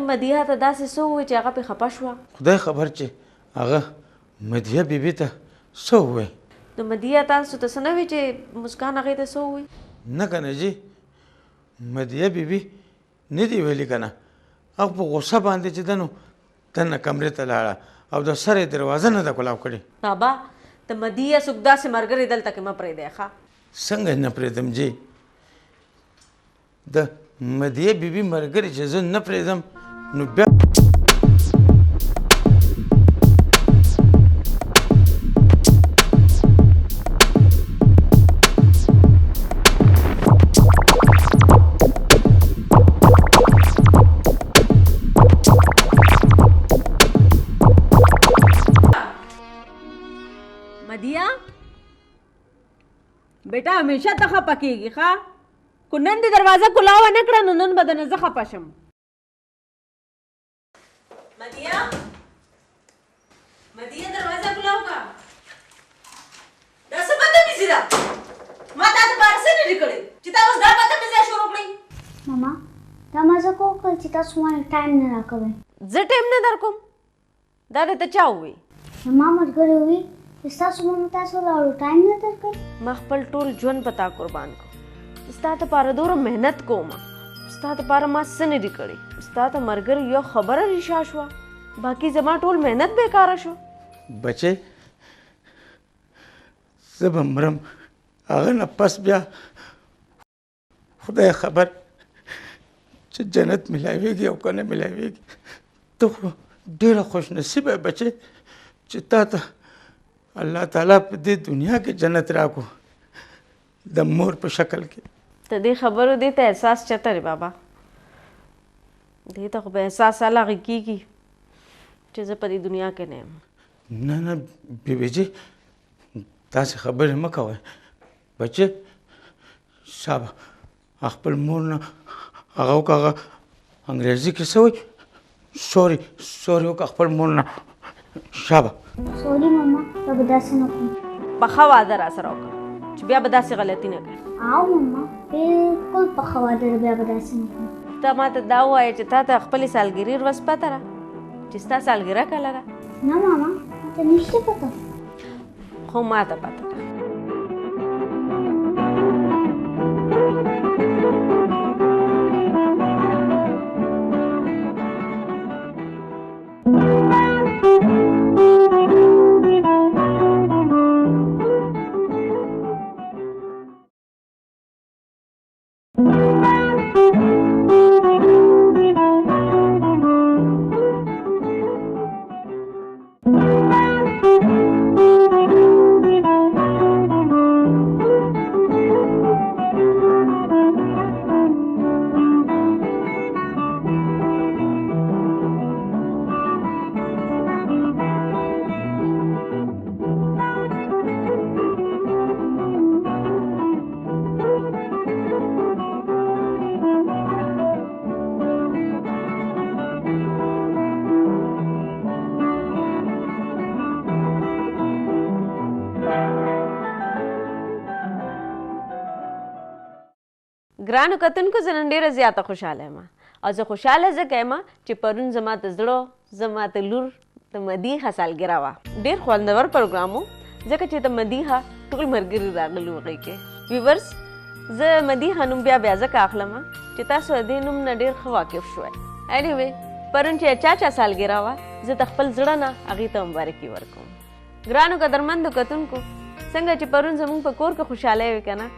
مدیحه ته داسې څه ووایي چې هغه پې خفه شوه؟ خدای خبر چې هغه مدیحه بیبي ته څه ووایي. نو مدیحه تاسو ته څه نه وي چې مسکان هغې ته څه ووایي؟ نه که نه جي مدیحه بیبي نه دي ویلي که نه. هغه په غوسه باندې چې ده نو دننه کمرې ته لاړه او د سره یې دروازه نه ده کلاو کړې. بابا د مدیحه څوک داسې ملګري دلته کې مه پرېږدی ښه. څنګه نه پرېږدم جي د مدیحه بیبي ملګري چې زه نه پرېږدم نو بیا مدیحه بیٹا همیشه ته خفه کېږي ښه. کو نن دې دروازه کلاوه نه کړه نو نن به درنه زه خفه شم. مدیحه دروازه کلاو کړه. دا څه بدتمیزي ده؟ ما تا ته بار څه نه دي کړی چې تا اوس دا بدتمیزي شروع کړئ؟ ماما دا ما ځکه وکړل چې تاسو ما ټایم نه راکوئ. زه ټایم نه در کوم؟ دا درته چا ووایي؟ زما ملګري ووایي چې ستاسو ماما تاسو لاړو ټایم نه درکوي. ما خپل ټول ژوند په تا قربان کړ. ستا دپاره دومره محنت کوم. ستا دپاره ما څه نه دي کړي. ستا ته ملګري یو خبره ریښه شوه باقي زما ټول محنت بیکاره شو. بچې زه به مرم هغه نه پس بیا خدای خبر چې جنت ملاویږي او که نه ملاویږي. ته خو ډېره خوش نصیبه یې بچې چې تا ته الله تعالی په دې دنیا کې جنت راکو د مور په شکل کې. ته دې خبرو دې ته احساس چته دی بابا؟ دې ته خو به احساس هغې کېږي چې زه په دې دنیا کې نه یم. نه نه بیبي جي داسې خبرې مه کوئ بچې. صاحب خپل مور نه هغه وکړه هغه انګریزي کې څه وایي سوري وکړه خپل مور نه. شابه سوري ماما دا به داسې نه کوم. پخه واده را سره وکړه چې بیا به داسې غلطي نه کوې. او ماما بلکل پخه واده ده بیا به داسې نه کوم. ته ما ته دا ووایه چې تا ته خپلې سالګرې ورځ پته ده چې ستا سالګره کله ده؟ نه ماما ما ته نشته پته. خو ما ته پته ده. ګرانو کتونکو زه نن ډېره زیاته خوشحاله یم او زه خوشحاله ځکه یم چې پرون زما د زړه زما د لور د مدیحه سالګره وه. ډېر خوندور پروګرام و ځکه چې د مدیحه ټول ملګري راغلي و هغې کې. ویورس زه مدیحه نوم بیا ځکه اخلم چې تاسو د دې نوم نه ډېر ښه واقف شوئ. انیوې پرون چې چا سالګره وه زه د خپل زړه نه هغې ته مبارکي ورکوم. ګرانو قدرمندو کتونکو څنګه چې پرون زموږ په کور کې خوشحالی وي که نه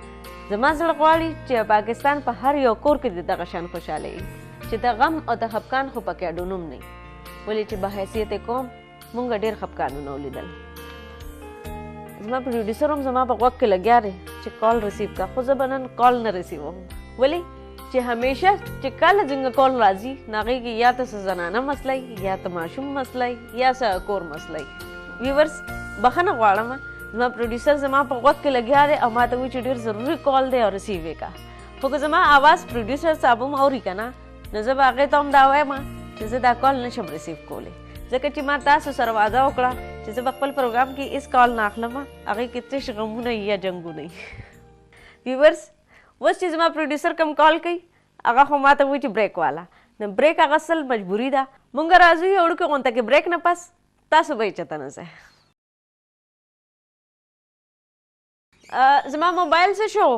زما زړه غواړي چې پاکستان په هر یو کور کې د دغه شان خوشحاله وي چې د غم او د خفقان خو پکې اډونوم نه وي. ولې چې بحیثیت قوم مونږ ډېر خفقانونه ولیدل. زما پروډیوسر هم زما په غوږ کې لګیا دی چې کال ریسیو کړه خو زه به نن کال نه ریسیوم. ولې چې همیشه چې کله څنګه کال راځي نو هغې کې یا ته څه زنانه مسله یا ته ماشوم مسله یا څه کور مسله. ویورس بخښنه غواړم زما پروډیوسر زما په غوږ کې لګیا دی او ما ته وایي چې ډېر ضروري کال دی او ریسیو یې کړه. خو که زما اواز پروډیوسر صاحب هم اوري که نه نو زه به هغې ته هم دا وایم چې زه دا کال نشم ریسیو کولی ځکه چې ما تاسو سره وعده وکړه چې زه به خپل پروګرام کې هېڅ کال نه اخلم هغې کې تش غمونه یا جنګونه وي. ویورس اوس چې زما پروډیوسر کوم کال کوي هغه خو ما ته وایي چې بریک والا د بریک اغوستل مجبوري ده. مونږ راځو یو وړوکې غونډه کې بریک نه پس تاسو به یې چته نه ځئ. زما موبایل څه شو؟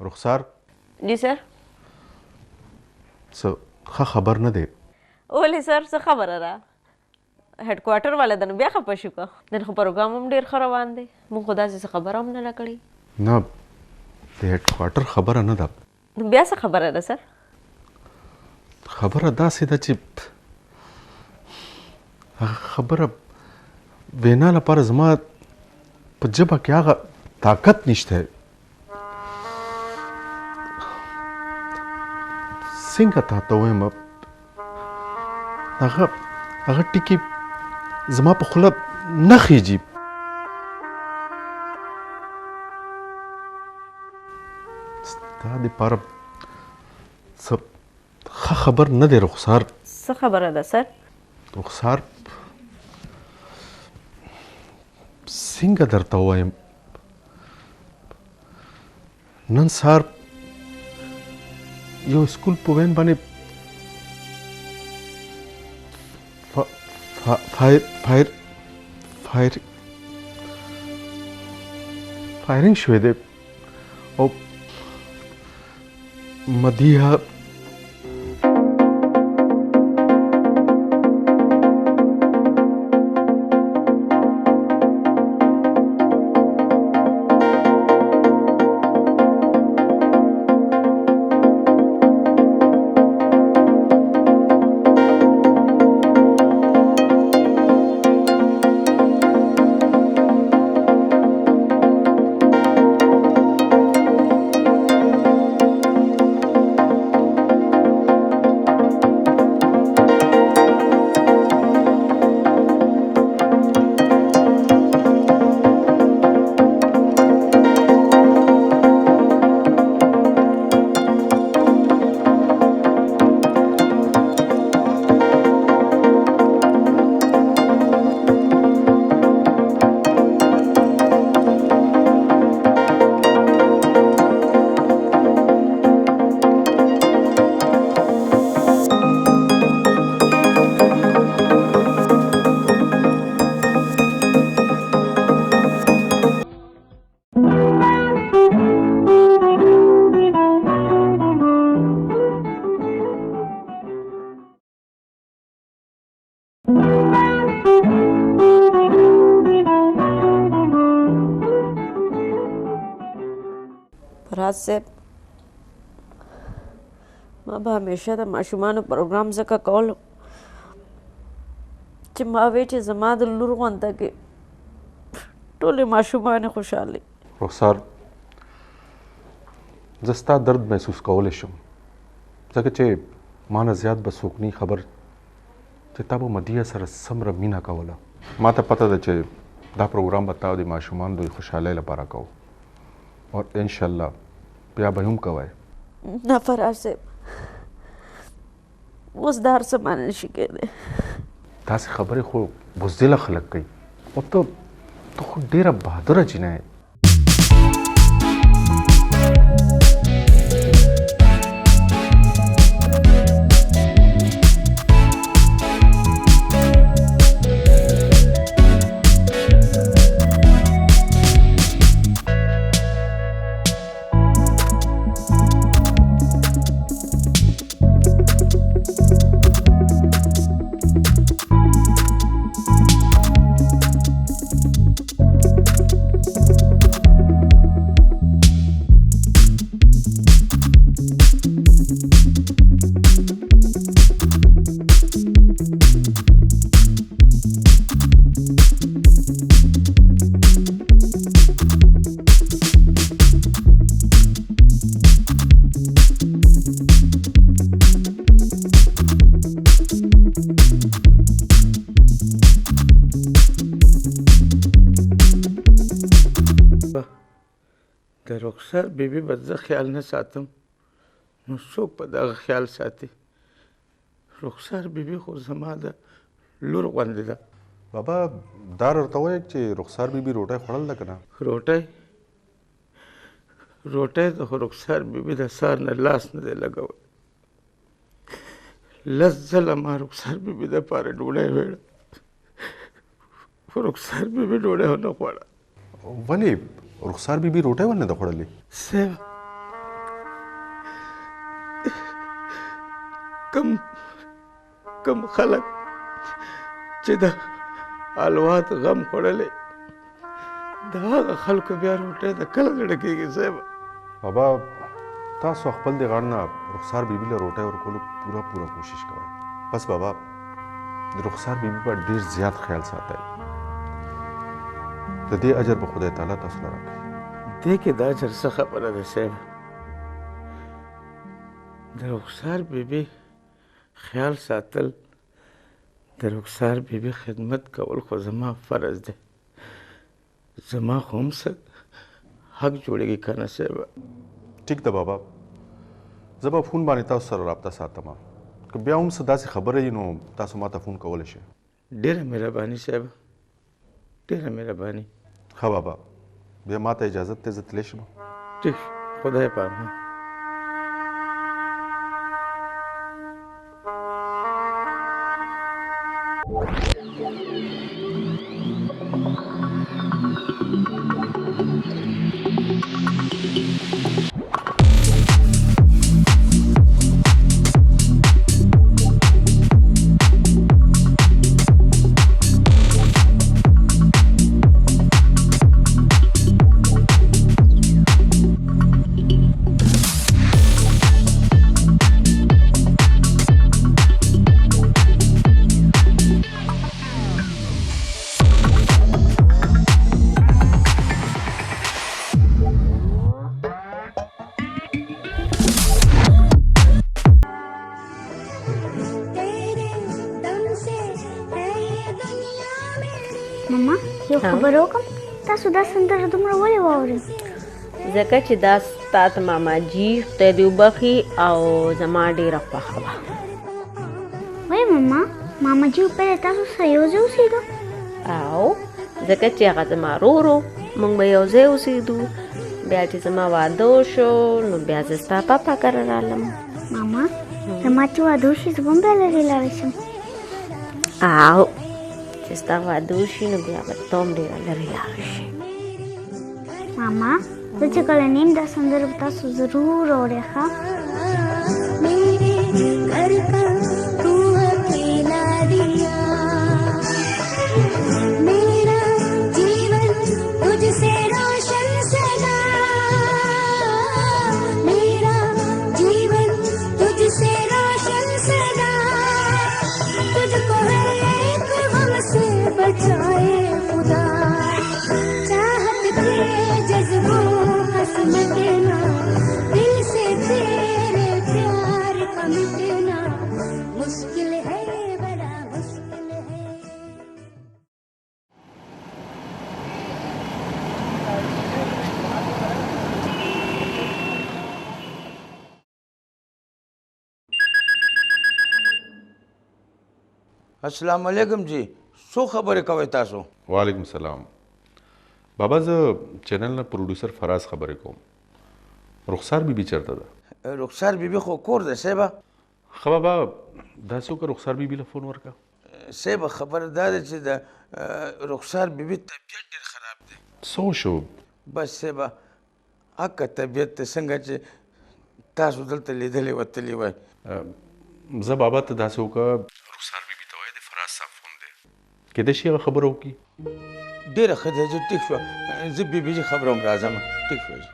رخسار جی سر. څه ښه خبر نه دی. ولې سر څه خبره ده؟ هیډ کوارټر والا د نو بیا خفه شو که؟ نن خو پروګرام هم ډېر ښه روان دی. مونږ خو داسې څه خبره هم نه ده کړې. نه د هیډ کوارټر خبره نه ده. نو بیا څه خبره ده سر؟ خبره داسې ده چې هغه خبره وینا لپاره زما په ژبه کې هغه طاقت نشته. څنګه تاته ووایم هغه ټکي زما په خوله نه خیږي. ستا دپاره څه ښه خبر نه دی رخسار. څه خبره ده سر؟ رخسار څنګه درته ووایم نن سهار یو سکول په وین باندې فایرینګ شوی دی او مدیحه فراز صاحب ما به همیشه د ماشومانو پروګرام ځکه کولو چې ما وی چې زما د لور غونډه کې ټولې ماشومانې خوشحالې. رخسار زه ستا درد محسوس کولی شم ځکه چې ما نه زیات به څوک نه خبر چې تا به مدیحه سره څومره مینه کوله. ما ته پته ده چې دا پروګرام به تا د ماشومانو د خوشحالۍ لپاره کوو او انشاءالله بیا به هم کوئ. نه فراز صاحب اوس دا هر څه معنی نشي کېدی. داسې خبرې خو بزدله خلک کوي او ته خو ډېره بهادره جینۍ یې. د رخسار بیبي به زه خیال نه ساتم نو څوک به دغه خیال ساتي؟ رخسار بیبي خو زما د لور غوندې ده. بابا دا درته وایي چې رخسار بیبي روټۍ خوړل ده که نه؟ روټۍ د خو رخسار بیبي د سار نه لاس نه دی لګولی. 10 ځله ما رخسار بیبي دپاره ډوډۍ ویړه خو رخسار بیبي ډوډۍ ونه خوړه. ولې رخسار بیبي روټۍ ولې نه ده خوړلې؟ صاحب کم خلک چې د الوات غم خوړلی د هغه خلکو بیا روټۍ د کله زړه کېږي صاحب. بابا تاسو خپل د غاړه نه رخسار بیبي له روټۍ ورکولو پوره کوشش کوئ. بس بابا د رخسار بیبي په ډېر زیات خیال ساتئ. د دې اجر به خدای تعالی تاسو له راکړي. دې کې د اجر څه خبره ده صاحب؟ د رخسار بیبي خیال ساتل د رخسار بیبي خدمت کول خو زما فرض دی. زما خو هم څه حق جوړېږي که نه صاحب؟ ټیک ده بابا، زه به فون باندې تاسو سره رابطه ساتم. که بیا هم څه داسې خبره وي نو تاسو ما ته فون کولی شئ. ډېره مهرباني صاحب، ډېره مهرباني. ښه بابا، بیا ما ته اجازت دی، زه تللی شم. ټیک، خدای پامان. ماما یو خبر وکړم، تاسو دا سندره دومره ولې واورئ؟ ځکه چې دا ستا ته ماماجي خدای دې وبخي او زما ډېره خوښه وه. وایي ماما جي پهله تاسو سره یو ځای اوسېدو؟ او ځکه چې هغه زما ورور و، موږ به یو ځای اوسېدو. بیا چې زما واده وشو نو بیا زه ستا پاپا کره رالم. ماما زما چې واده وشي زه به هم بیا لرې لاړه شم. او چې ستا واده وشي نو بیا به ته هم ډېره لرې لاړه شي. ماما زه چې کله نیم دا سندره به تاسو ضرور اورئ ښه؟ السلام علیکم جی، څو خبرې کوئ تاسو؟ وعلیکم السلام. بابا زه چینل نه پروډوسر فراز خبرې کوم. رخسار بیبي چېرته ده؟ رخسار بیبي خو کور ده صاحبه. ښه بابا داسې وکړه رخسار بیبي له فون ورکړه. صاحبه خبره دا ده چې د رخسار بیبي طبیعت ډېر خراب دی. څه وشو؟ بس صاحبه هکه طبیعت دی څنګه چې تاسو دلته لیدلې وتلي وای. زه بابا ته داسې وکړه رخسار بیبي ته وایه د فراز صاحب فون دی، کیدای شي هغه خبره وکړي. ډېره ښه ده جی، ټیک شوه. زه بیبي جي خبره هم راځم. ټیک شوه جي.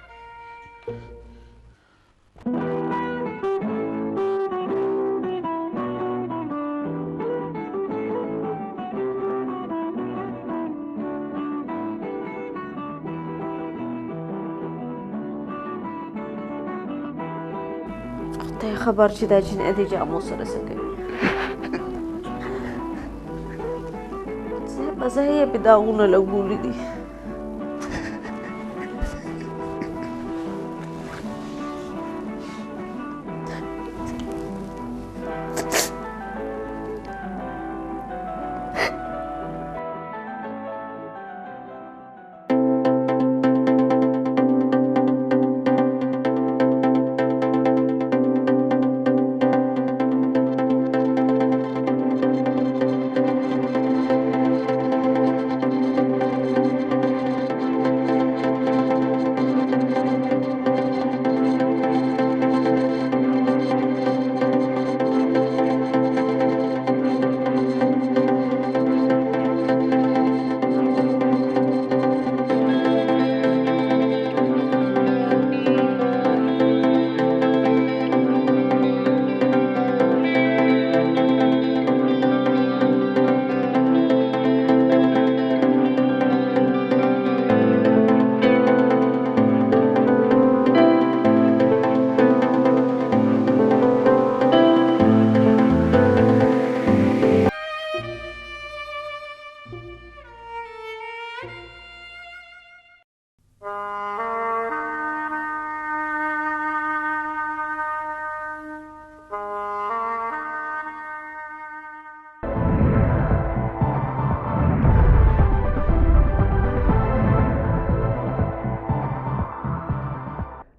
خدای خبر چې دا جنۍ د جامو سره څه کوي. زه به ځای یې پې داغونه لګولي دي.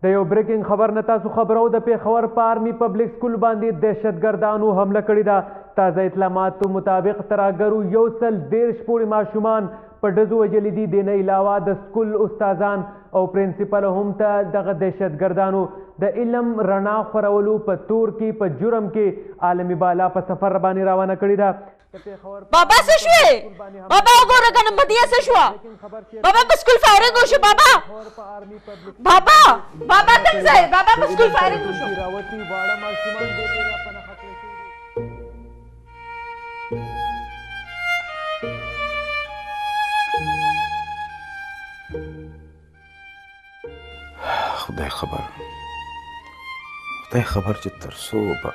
د یو بریکینګ خبر نه تاسو خبرو د پیښور په آرمي پبلک سکول باندې دهشتګردانو حمله کړې ده. تازه اطلاعاتو مطابق ترهګرو 113 پورې ماشومان په ډزو وژلي دي. د نه علاوه د سکول استادان او پرنسپل هم ته دغه دهشتګردانو د علم رڼا خورولو په تور کې په جرم کې عالمي بالا په سفر باندې روانه کړې ده. بابا څه شوې؟ بابا وګوره کنه مدیه څه شوه؟ بابا په سکول فایرنګ وشو. بابا کوم ځای؟ بابا په سکول فایرنګ وشو. راوتی واړه ماشومان دې په نښه کړی خدای خبر چې تر څو به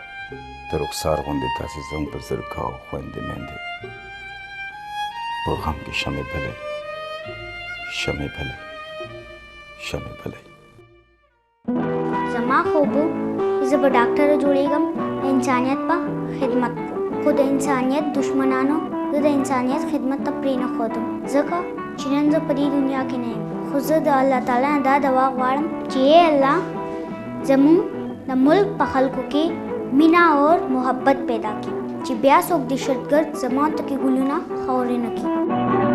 د رخسار غوندې داسې زنګ په زرکا او خویندې میندې په غم کې شمې بلې. زما خوب و چې زه به ډاکټره جوړېږم، د انسانیت په خدمت کوم، خو د انسانیت دشمنانو زه د انسانیت خدمت ته پرېنښودم، ځکه چې نن زه په دې دنیا کې نه یم. خو زه د الله تعالی نه دا دعا غواړم چې ای الله زموږ د ملک په خلکو کې مینا اور محبت پیدا کړي، چې بیا څوک دهشتګرد زما ته کې ګلونه خاورې نه کړي.